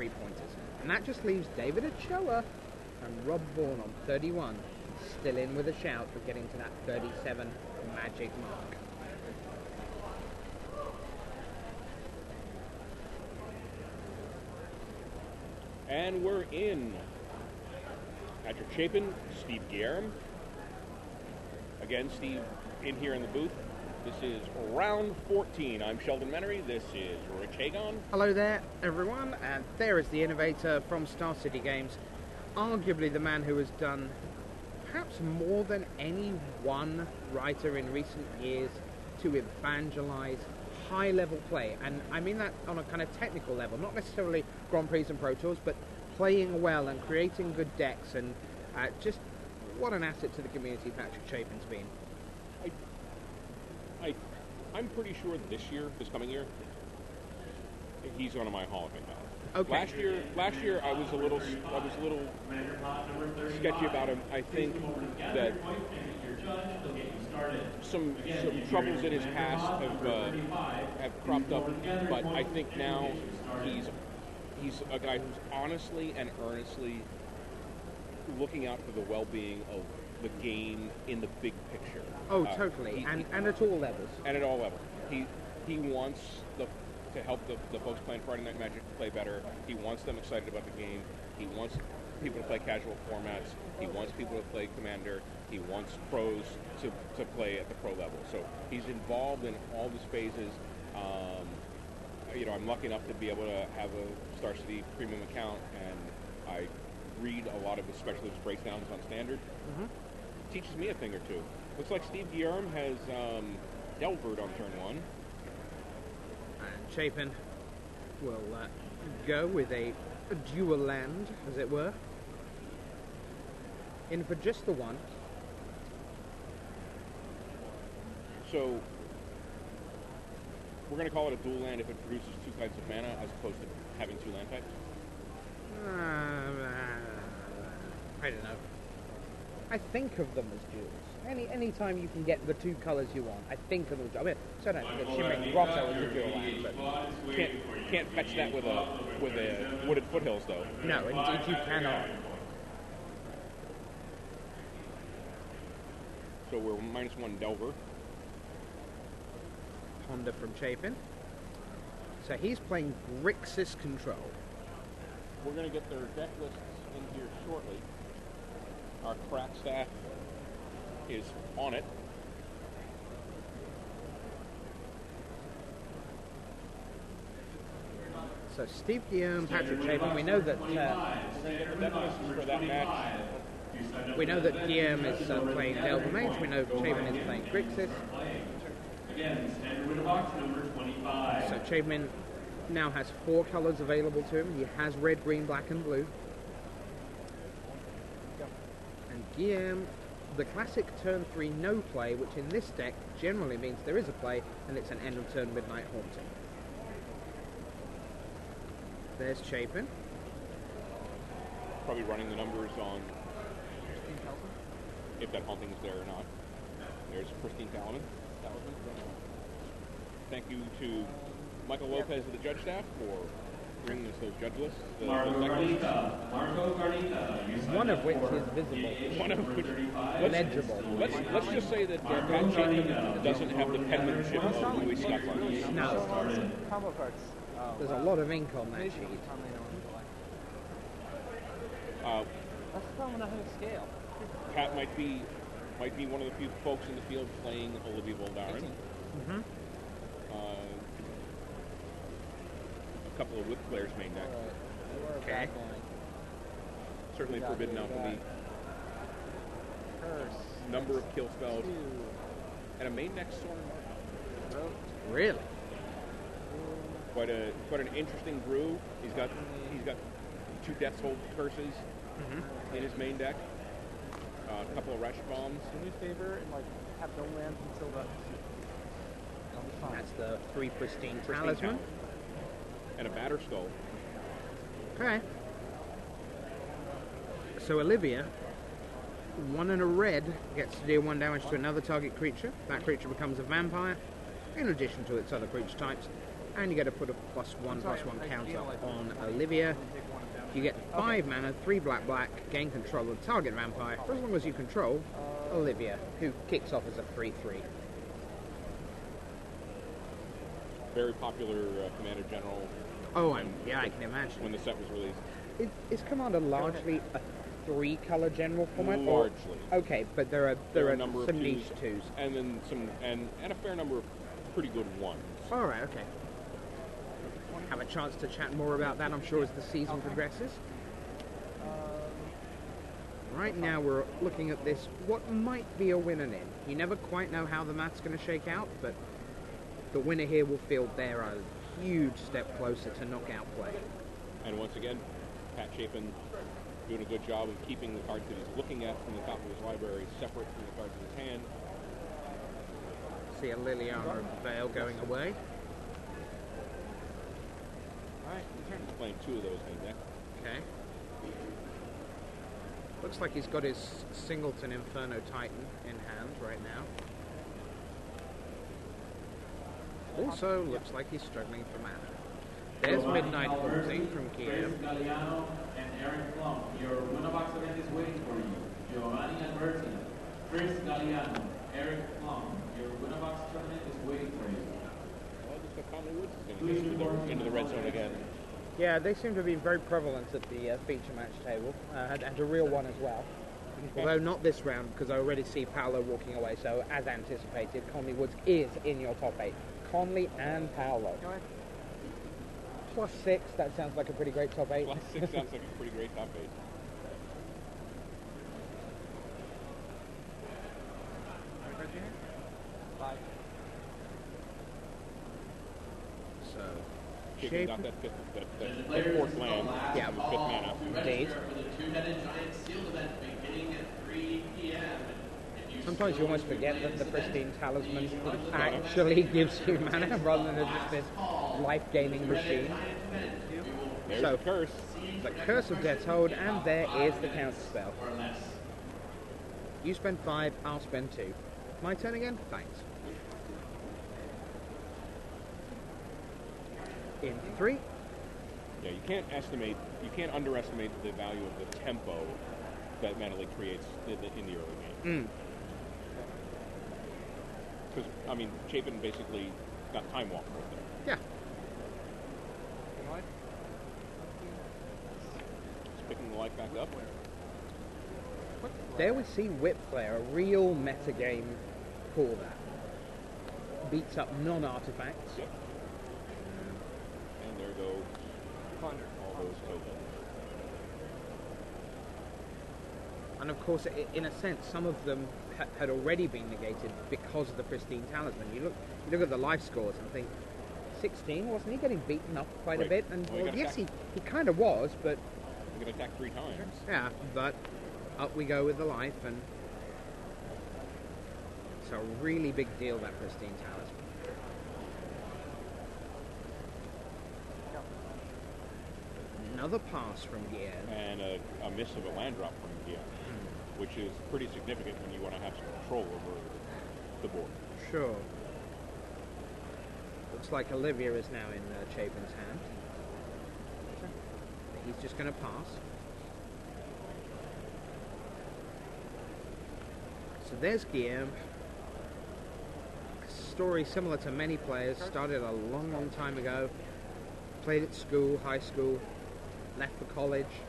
3-pointers. And that just leaves David Ochoa and Rob Vaughan on 31, still in with a shout for getting to that 37 magic mark. And we're in. Patrick Chapin, Steve Guillerm. Again, Steve in here in the booth. This is round 14. I'm Sheldon Menery. This is Rich Hagon. Hello there, everyone. And there is the innovator from Star City Games. Arguably the man who has done perhaps more than any one writer in recent years to evangelize high-level play. And I mean that on a kind of technical level, not necessarily Grand Prix and Pro Tours, but playing well and creating good decks. And just what an asset to the community Patrick Chapin's been. I'm pretty sure this coming year, he's one of my Hall of Fame ballot. Okay. Last year I was a little sketchy about him. I think that some troubles in his past have cropped up, but I think now he's a guy who's honestly and earnestly looking out for the well-being of the game in the big picture. Oh, totally, and at all levels. And at all levels. He wants to help the folks playing Friday Night Magic play better. He wants them excited about the game. He wants people to play casual formats. He wants people to play Commander. He wants pros to play at the pro level. So he's involved in all these phases. I'm lucky enough to be able to have a Star City premium account, and I read a lot of his specialist breakdowns on Standard. Mm-hmm. Teaches me a thing or two. Looks like Steve Guillerm has Delvered on turn 1. And Chapin will go with a dual land, as it were. In for just the one. So, we're going to call it a dual land if it produces 2 kinds of mana as opposed to having 2 land types? I don't know. I think of them as duels. Any time you can get the 2 colours you want, I think of them as duels. I mean, so I don't think of Shimmering Grotto as a dual land, but can't fetch that with a Wooded Foothills, though. No, indeed you cannot. So we're -1 Delver. Honda from Chapin. So he's playing Grixis Control. We're going to get their deck lists in here shortly. Our crack staff is on it. So Steve Guillerm, Patrick Chapin. We know that for that match. We know that Guillerm is playing Delver Mage. We know Chapin is playing Grixis. Again, standard winner box number 25. So Chapin now has 4 colours available to him. He has red, green, black, and blue. And Guillerm, the classic turn 3 no play, which in this deck generally means there is a play, and it's an end of turn Midnight Haunting. There's Chapin. Probably running the numbers on if that haunting is there or not. There's Pristine Talisman. Thank you to Michael Lopez of the judge staff for bringing us those judge lists. Marco Garnica. One of which is visible. One of which legible. Let's just say that Pat Chapin doesn't have the penmanship of Louis Scott Barnes. No. Combo cards. There's a lot of ink on that sheet. That's probably not going to scale. Pat might be one of the few folks in the field playing Olivia Voldaren. Mm-hmm. A couple of Whip players main deck. Okay. Certainly Forbidden Alchemy. Curse. Number of kill spells. 2. And a main deck Storm. Really? Quite an interesting brew. He's got 2 Death's Hold curses in his main deck. A couple of Rash Bombs. Do me a favor and have no lands until the. That's the 3 Pristine Talisman. And a Batter Skull. Okay. So Olivia, 1 and a red, gets to deal 1 damage to another target creature. That creature becomes a vampire, in addition to its other creature types. and you get to put a +1/+1 counter on Olivia. You get 5 mana, 3 black, gain control of the target vampire, for as long as you control Olivia, who kicks off as a 3/3. Very popular Commander General. Oh, yeah, I can imagine. When the set was released. Is Commander largely a 3-color general format? Largely. Okay, but there are a number of some twos, niche 2s. And then some, and a fair number of pretty good 1s. All right, okay. Have a chance to chat more about that, I'm sure, as the season progresses. Right now we're looking at this, what might be a winner in. You never quite know how the math's going to shake out, but the winner here will feel they're a huge step closer to knockout play. And once again, Pat Chapin doing a good job of keeping the cards that he's looking at from the top of his library separate from the cards in his hand. See a Liliana Veil going away. He's playing 2 of those in deck. Okay. Looks like he's got his Singleton Inferno Titan in hand right now. Also, looks like he's struggling for mana. There's Midnight Haunting from Guillerm. Galliano and Eric Plum. Your winner box event is waiting for you. Giovanni Alberti, Chris Galliano, Eric Plum. Your winner box tournament is waiting for you. Well, just the Conley Woods is going to get into the red zone again. Yeah, they seem to be very prevalent at the feature match table, and a real one as well. Although not this round, because I already see Paolo walking away, so as anticipated, Conley Woods is in your top 8. Conley and Paolo. +6, that sounds like a pretty great top 8. +6 sounds like a pretty great top 8. So, Chapin got that 4th land. Yeah, 5th mana. Indeed. For the two-headed giant sealed event beginning at 3 p.m. Sometimes you almost forget that the Pristine Talisman actually gives you mana rather than just this life-gaining machine. There's So, the curse. The Curse of Death's Hold, and there is the counter spell. You spend 5, I'll spend 2. My turn again? Thanks. In 3. Yeah, you can't underestimate the value of the tempo that Manly creates in the early game. Because, I mean, Chapin basically got Time Walk with it. Yeah. Just picking the life back up. There we see Whip Flare, a real metagame for that. Beats up non-artifacts. Yep. And there goes all those tokens. And of course, in a sense, some of them had already been negated because of the Pristine Talisman. You look at the life scores and think, 16, wasn't he getting beaten up quite a bit? And well, yes, he kind of was, but... He got attacked 3 times. Yeah, but up we go with the life, and it's a really big deal, that Pristine Talisman. Another pass from Guillerm. And a miss of a land drop from Guillerm, which is pretty significant when you want to have some control over the board. Sure. Looks like Olivia is now in Chapin's hand. He's just going to pass. So there's Guillerm. Story similar to many players. Started a long, long time ago. Played at school, high school. Left for college.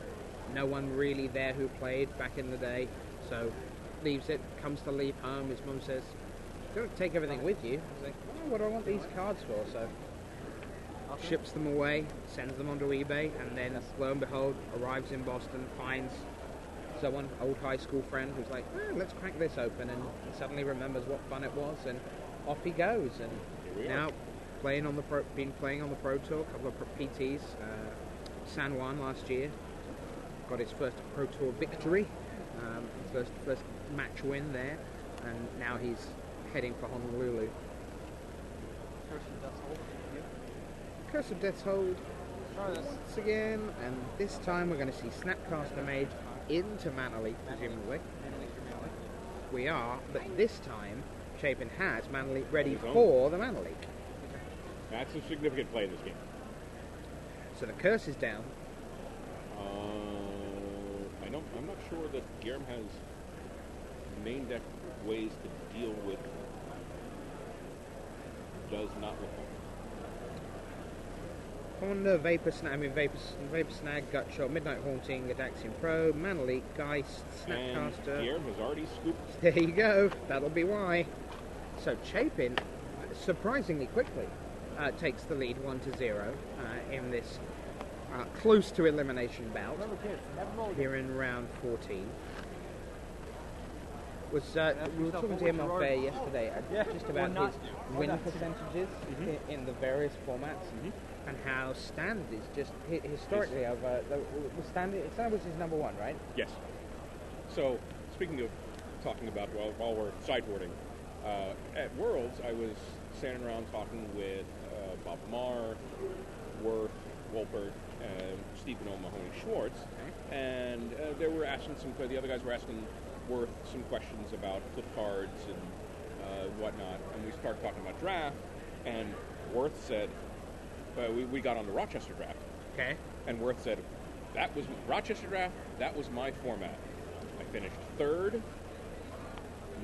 No one really there who played back in the day. So leaves it, comes to leave home. His mum says, don't take everything with you. He's like, oh, what do I want these cards for? So ships them away, sends them onto eBay, and then lo and behold, arrives in Boston, finds someone, old high school friend, who's like, let's crack this open, and he suddenly remembers what fun it was, and off he goes. And now been playing on the Pro Tour, a couple of PTs, San Juan last year, got his first Pro Tour victory, first match win there, and now he's heading for Honolulu. Curse of Death's Hold once again, and this time we're going to see Snapcaster Mage into Mana Leak, presumably. We are, but this time Chapin has Mana Leak ready for the Mana Leak. That's a significant play in this game. So the curse is down. I'm not sure that GUILLERM has main deck ways to deal with. Does not look like. On the Vapor Snag, Gut Shot, Midnight Haunting, Adaxian Pro, Mana Leak, Geist, Snapcaster. And GUILLERM has already scooped. There you go. That'll be why. So CHAPIN, surprisingly quickly, takes the lead 1-0 in this close to elimination bout here in round 14. We were talking to him off air yesterday just about his win percentages in the various formats and how standard is just historically over the standard. Standard was his number one, right? Yes. So speaking of talking about while we're sideboarding, at Worlds I was standing around talking with Bob Marr, Worth, Wolpert, Stephen O'Mahony Schwartz, and they were asking the other guys were asking Worth some questions about flip cards and whatnot, and we started talking about draft, and Worth said, we got on the Rochester draft. Okay. And Worth said, that was Rochester draft, that was my format. I finished 3rd,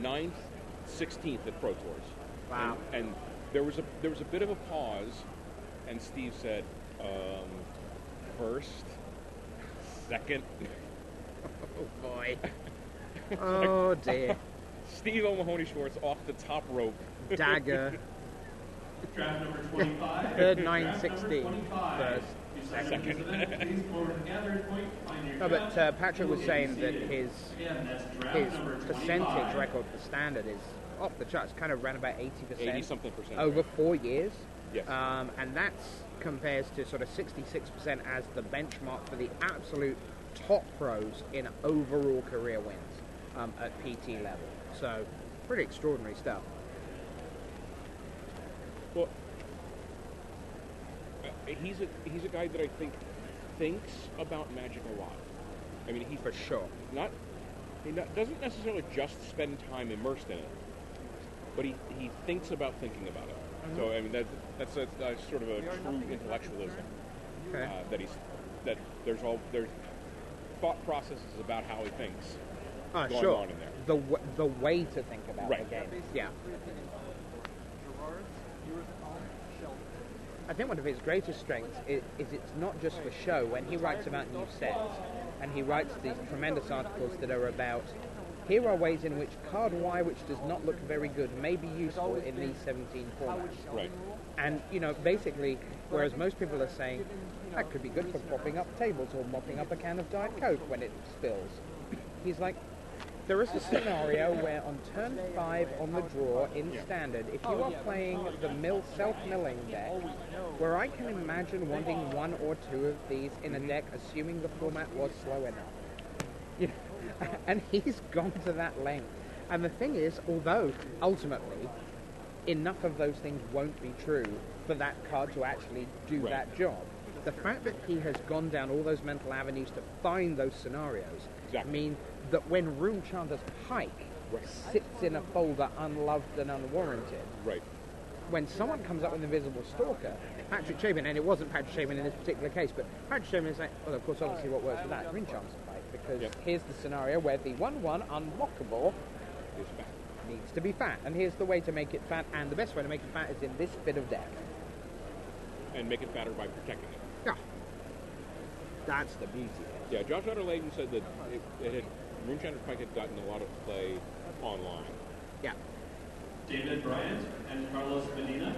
9th, 16th at Pro Tours. Wow. And there was a bit of a pause, and Steve said, first, second. Oh boy. Oh dear. Steve O'Mahony Schwartz off the top rope. Dagger. Draft number 25. 3rd, 9, 16. First. Please forward together. Point. Find your No, but Patrick was saying that his Again, that's draft number 25. percentage record for standard is off the charts, kind of around about 80%. 80-something%. Over 4 years. Yes. And that compares to sort of 66% as the benchmark for the absolute top pros in overall career wins at PT level. So, pretty extraordinary stuff. Well, he's a guy that I think thinks about Magic a lot. I mean, he For sure. doesn't necessarily just spend time immersed in it, but he thinks about thinking about it. So I mean that's sort of a true intellectualism. Okay. That there's thought processes about how he thinks going Sure. on in there. The way to think about Right. the game. Yeah. I think one of his greatest strengths is it's not just for show. When he writes about new sets, and he writes these tremendous articles that are about, here are ways in which card Y, which does not look very good, may be useful in these 17 formats. Right. And, basically, whereas most people are saying, that could be good for propping up tables or mopping up a can of Diet Coke when it spills. He's like, there is a scenario where on turn 5 on the draw in Standard, if you are playing the self-milling deck, where I can imagine wanting 1 or 2 of these in a deck, assuming the format was slow enough. And he's gone to that length. And the thing is, although ultimately enough of those things won't be true for that card to actually do that job, the fact that he has gone down all those mental avenues to find those scenarios mean that when Rune Chandra's Pike sits in a folder unloved and unwarranted, when someone comes up with Invisible Stalker, Patrick Chapin, and it wasn't Patrick Chapin in this particular case, but Patrick Chapin is like, well, of course, obviously what works for that? Rune Chandra's Pike, because here's the scenario where the 1/1 unlockable needs to be fat, and here's the way to make it fat, and the best way to make it fat is in this bit of deck. And make it fatter by protecting it. Yeah. That's the beauty. Yeah, Josh Utter-Layton said that Rune Chandra's Pike had gotten a lot of play online. Yeah. David Bryant and Carlos Medina.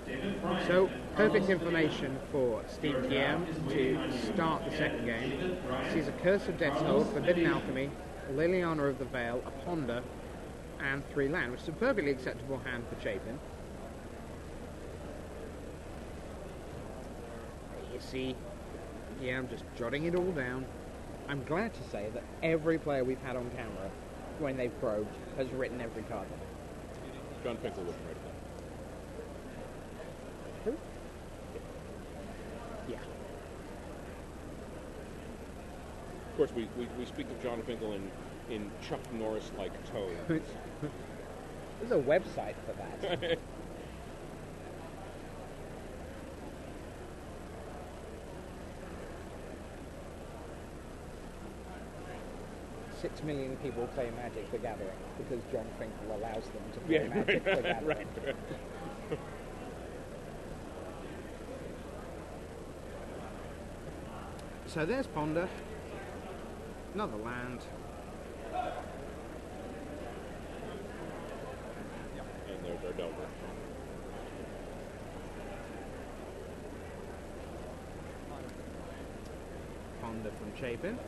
David Bryant. So, and perfect Carlos information for Steve GM to start the second game. Sees a Curse of Death's Hold, Forbidden Alchemy, Liliana of the Veil, a Ponder, and 3 land, which is a perfectly acceptable hand for Chapin. You see, I'm just jotting it all down. I'm glad to say that every player we've had on camera, when they've probed, has written every card. John Finkel wouldn't write that. Who? Yeah. Of course, we speak of John Finkel in Chuck Norris-like tones. There's a website for that. 6 million people play Magic the Gathering because John Finkel allows them to play Magic the Gathering. Right. So there's Ponder. Another land. And there's our Delver. Ponder from Chapin.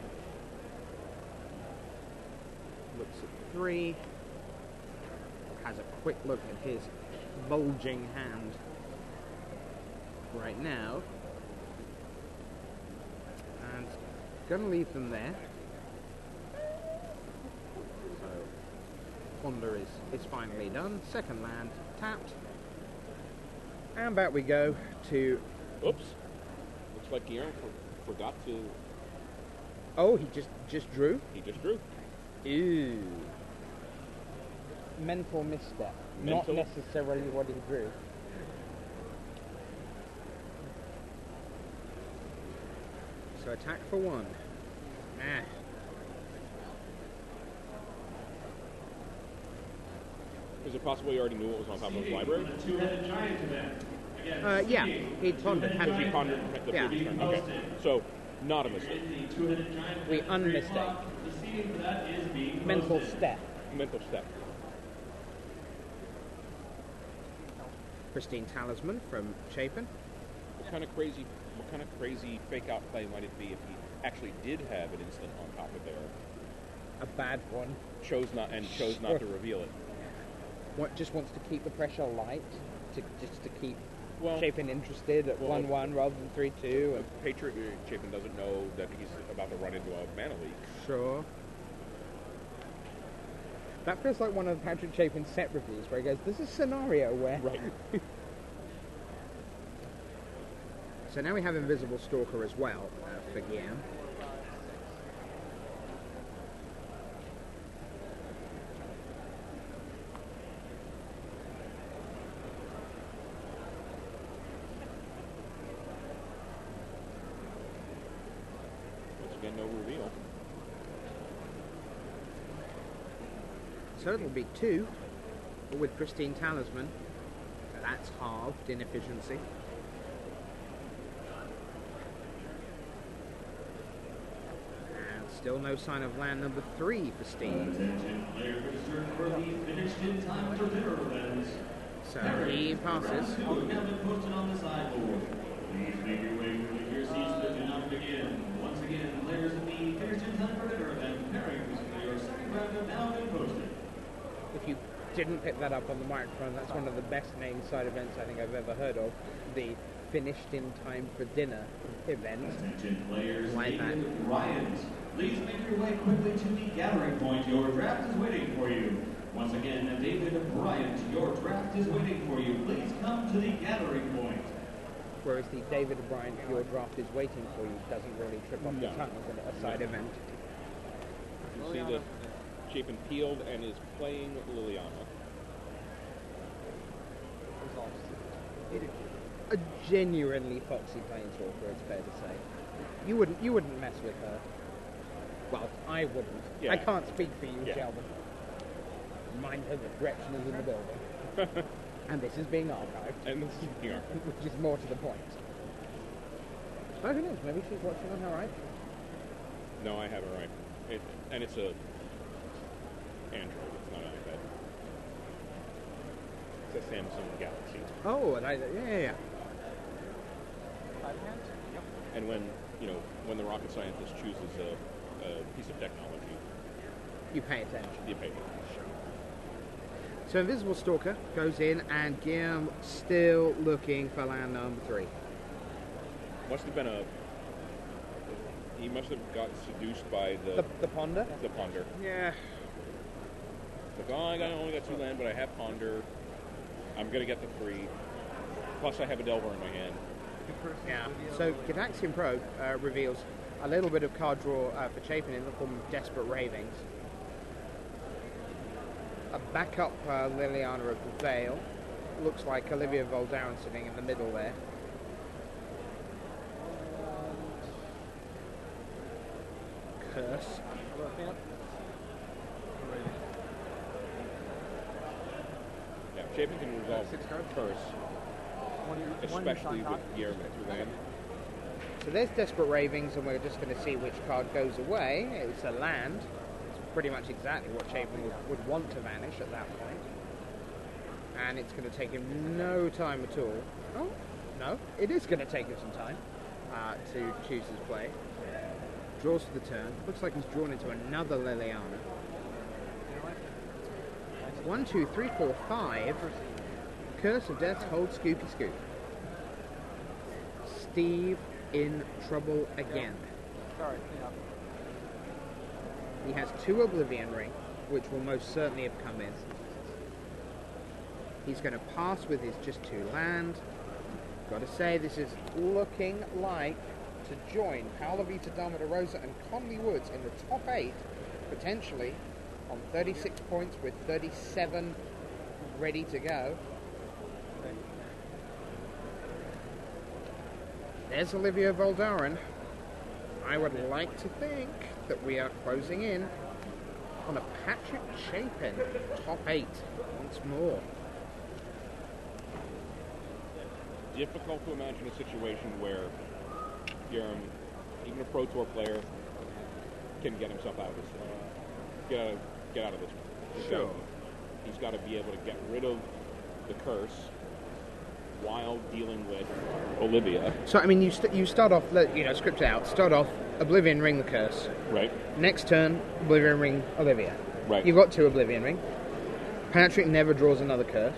Looks at 3. Has a quick look at his bulging hand right now. And gonna leave them there. So Ponder is finally done. Second land tapped. And back we go to... Oops. Looks like Guillermo forgot to... Oh, he just drew? He just drew. Ew. Mental misstep. Mental? Not necessarily what he drew. So attack for 1. Is it possible you already knew what was on top of his library? The two-headed giant event. Again, Yeah, he'd pondered. Had he pondered the Yeah. previous turn? Okay. So, not a mistake. The two-headed giant We event, 3 unmistake. o'clock. The seating for that is being Mental posted. step. Mental step. Pristine Talisman from Chapin. What kind of crazy fake out play might it be if he actually did have an instant on top of there? A bad one. Chose not to reveal it. What just wants to keep the pressure light, just to keep Well, Chapin interested at 1-1 rather than 3-2. And Patriot Chapin doesn't know that he's about to run into a mana leak. sure. That feels like one of Patrick Chapin's set reviews where he goes, "There's a scenario where." Right. So now we have Invisible Stalker as well for Guillaume. Once again, no reveal. So it'll be 2, but with Pristine Talisman. That's halved in efficiency. And still no sign of land number 3 for Steen. Attention, player concerned for the finished in time for dinner events. So he passes. Draft 2 have been posted on the sideboard. Please make your way quickly to your seats that do not begin. Once again, players in the finished in time for dinner event pairings for your second round have now been posted. If you didn't pick that up on the microphone, that's one of the best named side events I think I've ever heard of. The Finished in Time for Dinner event. Attention players, Like that. David Bryant. Please make your way quickly to the gathering point. Your draft is waiting for you. Once again, David Bryant, your draft is waiting for you. Please come to the gathering point. Whereas the David O'Brien, Your Draft is Waiting for You doesn't really trip off the No. tongue as a side event. You see that Chapin peeled and is playing Liliana. A genuinely foxy planeswalker, it's fair to say. You wouldn't mess with her. Well, I wouldn't. Yeah. I can't speak for you, Yeah. Sheldon. Mind her, the direction is in the building. And this is being archived. And this is here. Which is more to the point. Oh, who knows? Maybe she's watching on her right. No, I have it right. And it's a Android. It's not an iPad. It's a Samsung Galaxy. Oh, and yeah. And when the rocket scientist chooses a piece of technology, You pay attention. you pay attention. So Invisible Stalker goes in, and Guillaume still looking for land number 3. Must have been he must have got seduced by The Ponder? the Ponder. Yeah. Like, oh, I only got 2 land, but I have Ponder. I'm gonna get the 3. Plus, I have a Delver in my hand. Yeah. So Gadaxian Probe reveals a little bit of card draw for Chapin in the form of Desperate Ravings. A backup Liliana of the Veil. Looks like Olivia Voldarin sitting in the middle there. Curse. Yeah, Chapin can resolve 6 cards. curse, especially with Guillerm at 2 land. So there's Desperate Ravings, and we're just going to see which card goes away. It's a land. It's pretty much exactly what Chapin would want to vanish at that point. And it's going to take him no time at all. Oh, no, it is going to take him some time to choose his play. Draws for the turn. Looks like he's drawn into another Liliana. 1, 2, 3, 4, 5. Curse of Death, hold Scoopy Scoop. Steve in trouble again. Sorry, He has 2 Oblivion Ring, which will most certainly have come in. He's going to pass with his just 2 land. Got to say, this is looking like to join Paolo Vita Dama de Rosa and Conley Woods in the top 8, potentially, on 36 points with 37 ready to go. There's Olivia Voldaren. I would like to think that we are closing in on a Patrick Chapin top 8 once more. Difficult to imagine a situation where Guillerm, even a Pro Tour player, can get himself out of this. Get out of this one. Sure. He's got to be able to get rid of the curse while dealing with Olivia. So, I mean, you start off, script out, start off, Oblivion Ring the curse. Right. Next turn, Oblivion Ring Olivia. Right. You've got 2 Oblivion Ring. Patrick never draws another curse.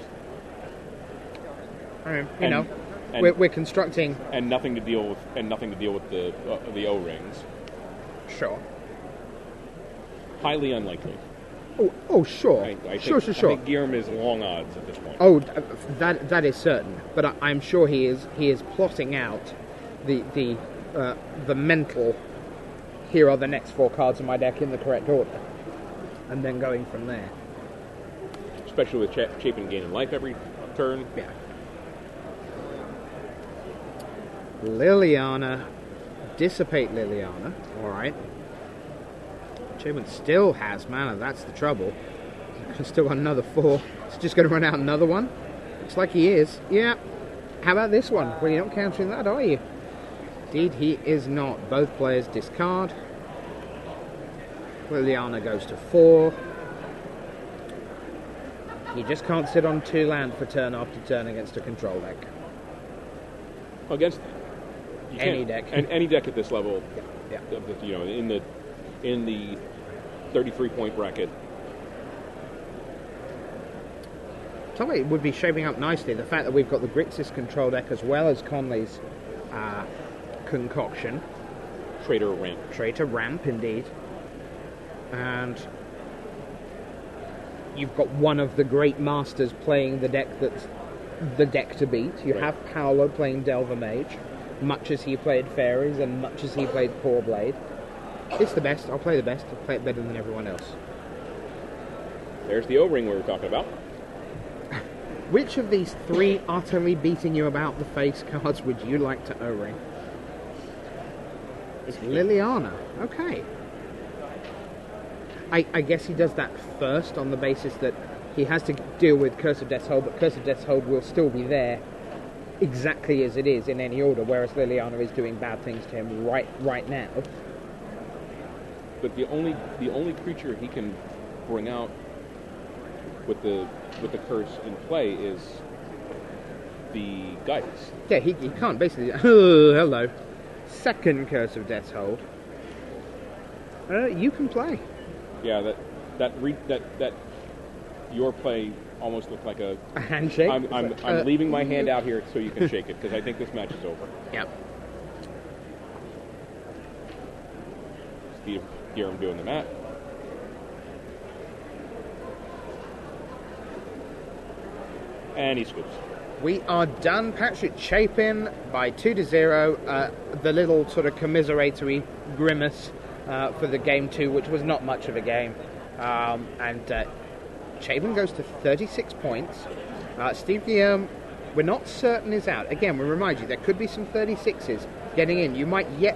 I mean, we're constructing... And nothing to deal with the O-rings. Sure. Highly unlikely. Oh, sure. Sure. I think Guillerm is long odds at this point. Oh, that is certain. But I'm sure he is plotting out the mental. Here are the next 4 cards in my deck in the correct order, and then going from there. Especially with Chapin gaining life every turn. Yeah. Liliana, dissipate Liliana. All right. Chapin still has mana, that's the trouble. He's still got another 4. He's just going to run out another one. Looks like he is. Yeah. How about this one? Well, you're not countering that, are you? Indeed, he is not. Both players discard. Liliana goes to 4. You just can't sit on 2 land for turn after turn against a control deck. Against any deck. And any deck at this level. Yeah. In the 33-point bracket. Totally, it would be shaping up nicely. The fact that we've got the Grixis control deck as well as Conley's concoction. Traitor Ramp, indeed. And you've got one of the great masters playing the deck that's the deck to beat. You have Paolo playing Delver Mage, much as he played Fairies and much as he played Core Blade. It's the best. I'll play the best. I'll play it better than everyone else. There's the O-ring we were talking about. Which of these 3 utterly beating you about the face cards would you like to O-ring? It's Liliana. Okay. I guess he does that first on the basis that he has to deal with Curse of Death's Hold, but Curse of Death's Hold will still be there exactly as it is in any order, whereas Liliana is doing bad things to him right now. But the only creature he can bring out with the curse in play is the Geist. Yeah, he can't basically. Oh, hello. Second Curse of Death's Hold. You can play. Yeah, that your play almost looked like a handshake. I'm leaving my hand out here so you can shake it, because I think this match is over. Yep. Steve Guillerm doing the mat. And he scoops. We are done. Patrick Chapin by 2-0. The little sort of commiseratory grimace for the game 2, which was not much of a game. And Chapin goes to 36 points. Steve Guillerm, we're not certain is out. Again, we remind you, there could be some 36s getting in. You might yet